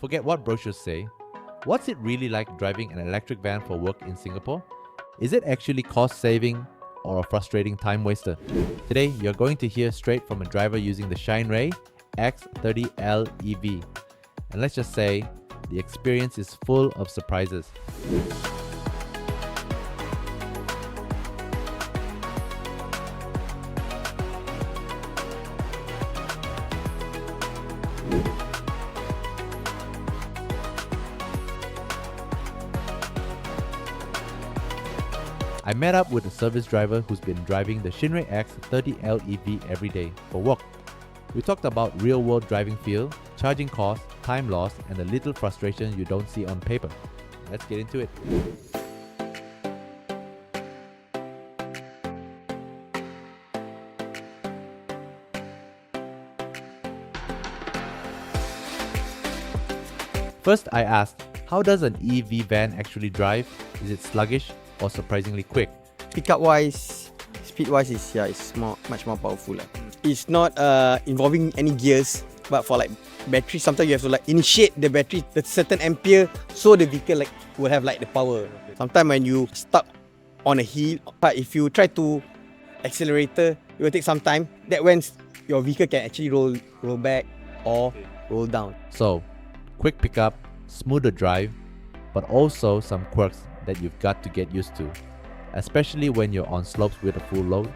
Forget what brochures say. What's it really like driving an electric van for work in Singapore? Is it actually cost-saving or a frustrating time waster? Today, you're going to hear straight from a driver using the Shineray X30LEV. And let's just say, the experience is full of surprises. I met up with a service driver who's been driving the Shineray X30LEV every day for work. We talked about real-world driving feel, charging costs, time loss, and the little frustration you don't see on paper. Let's get into it. First, I asked, how does an EV van actually drive? Is it sluggish or surprisingly quick? Pickup wise, speed wise is it's much more powerful. It's not involving any gears, but for like battery, sometimes you have to like initiate the battery at a certain ampere so the vehicle will have the power. Sometimes when you stuck on a hill, but if you try to accelerator, it will take some time. That when your vehicle can actually roll back or roll down. So, quick pickup, smoother drive, but also some quirks that you've got to get used to, especially when you're on slopes with a full load.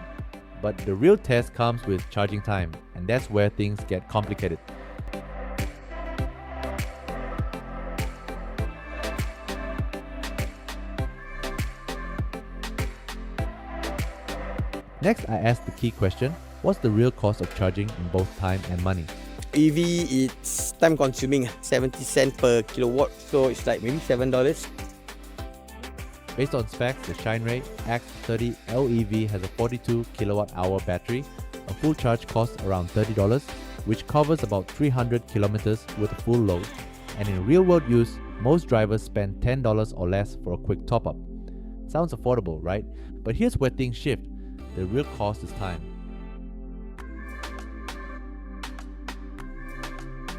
But the real test comes with charging time, and that's where things get complicated. Next, I asked the key question, what's the real cost of charging in both time and money? EV, it's time consuming, 70 cents per kilowatt, so it's like maybe $7. Based on specs, the Shineray X30LEV has a 42 kilowatt-hour battery. A full charge costs around $30, which covers about 300 kilometers with a full load. And in real-world use, most drivers spend $10 or less for a quick top-up. Sounds affordable, right? But here's where things shift. The real cost is time.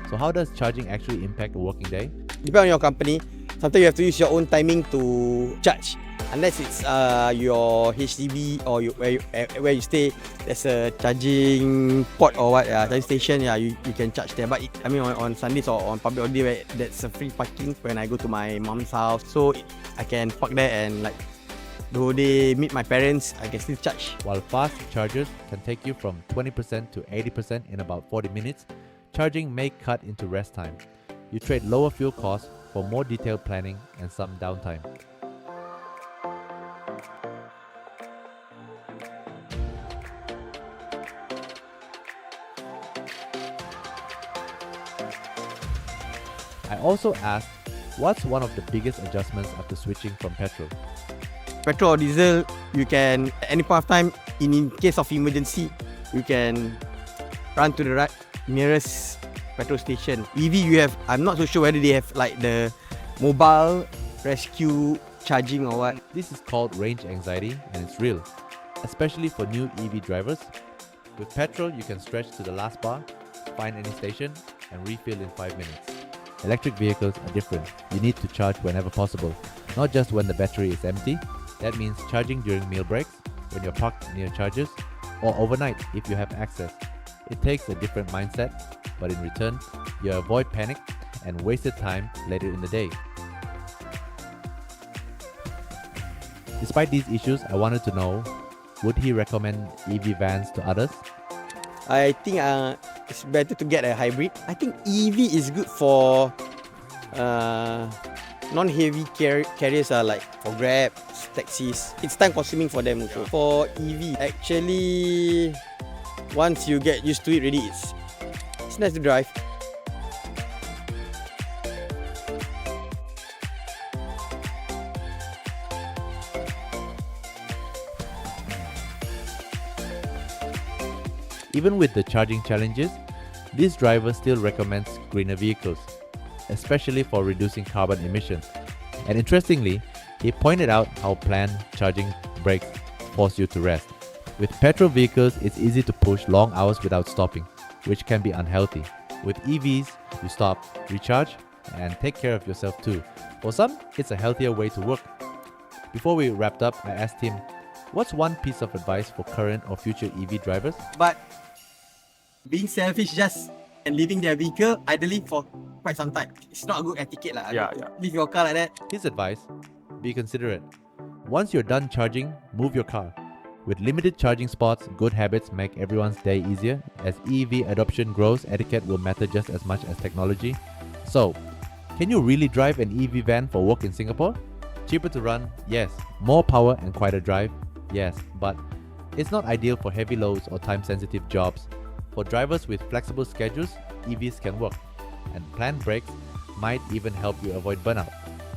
So how does charging actually impact a working day? Depending on your company, sometimes you have to use your own timing to charge. Unless it's your HDB or where you stay, there's a charging port or charging station. You can charge there. But on Sundays or on public holiday, where that's a free parking when I go to my mom's house, so I can park there and the whole day meet my parents, I can still charge. While fast chargers can take you from 20% to 80% in about 40 minutes, charging may cut into rest time. You trade lower fuel costs for more detailed planning and some downtime. I also asked, what's one of the biggest adjustments after switching from petrol? Petrol or diesel, you can, at any point of time, in case of emergency, you can run to the nearest petrol station. EV, I'm not so sure whether they have the mobile rescue charging or what. This is called range anxiety, and it's real, especially for new EV drivers. With petrol, you can stretch to the last bar, find any station, and refill in 5 minutes. Electric vehicles are different. You need to charge whenever possible, not just when the battery is empty. That means charging during meal breaks, when you're parked near chargers, or overnight if you have access. It takes a different mindset, but in return, you avoid panic and wasted time later in the day. Despite these issues, I wanted to know, would he recommend EV vans to others? I think it's better to get a hybrid. I think EV is good for non-heavy carriers like for Grab, taxis. It's time consuming for them also. For EV, actually, once you get used to it already, it's nice to drive. Even with the charging challenges, this driver still recommends greener vehicles, especially for reducing carbon emissions. And interestingly, he pointed out how planned charging breaks force you to rest. With petrol vehicles, it's easy to push long hours without stopping, which can be unhealthy. With EVs, you stop, recharge, and take care of yourself too. For some, it's a healthier way to work. Before we wrapped up, I asked him, what's one piece of advice for current or future EV drivers? But being selfish just and leaving their vehicle idly for quite some time, it's not a good etiquette lah. Yeah. Leave your car like that. His advice, be considerate. Once you're done charging, move your car. With limited charging spots, good habits make everyone's day easier. As EV adoption grows, etiquette will matter just as much as technology. So, can you really drive an EV van for work in Singapore? Cheaper to run? Yes. More power and quieter drive? Yes. But it's not ideal for heavy loads or time-sensitive jobs. For drivers with flexible schedules, EVs can work. And planned breaks might even help you avoid burnout.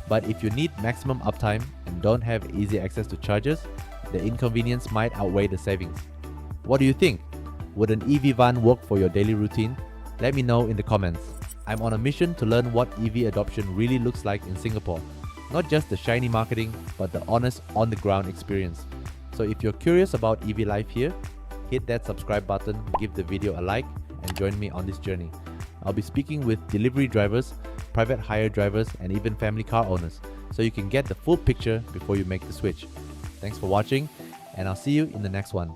But if you need maximum uptime and don't have easy access to chargers, the inconvenience might outweigh the savings. What do you think? Would an EV van work for your daily routine? Let me know in the comments. I'm on a mission to learn what EV adoption really looks like in Singapore. Not just the shiny marketing, but the honest on-the-ground experience. So if you're curious about EV life here, hit that subscribe button, give the video a like, and join me on this journey. I'll be speaking with delivery drivers, private hire drivers, and even family car owners, so you can get the full picture before you make the switch. Thanks for watching, and I'll see you in the next one.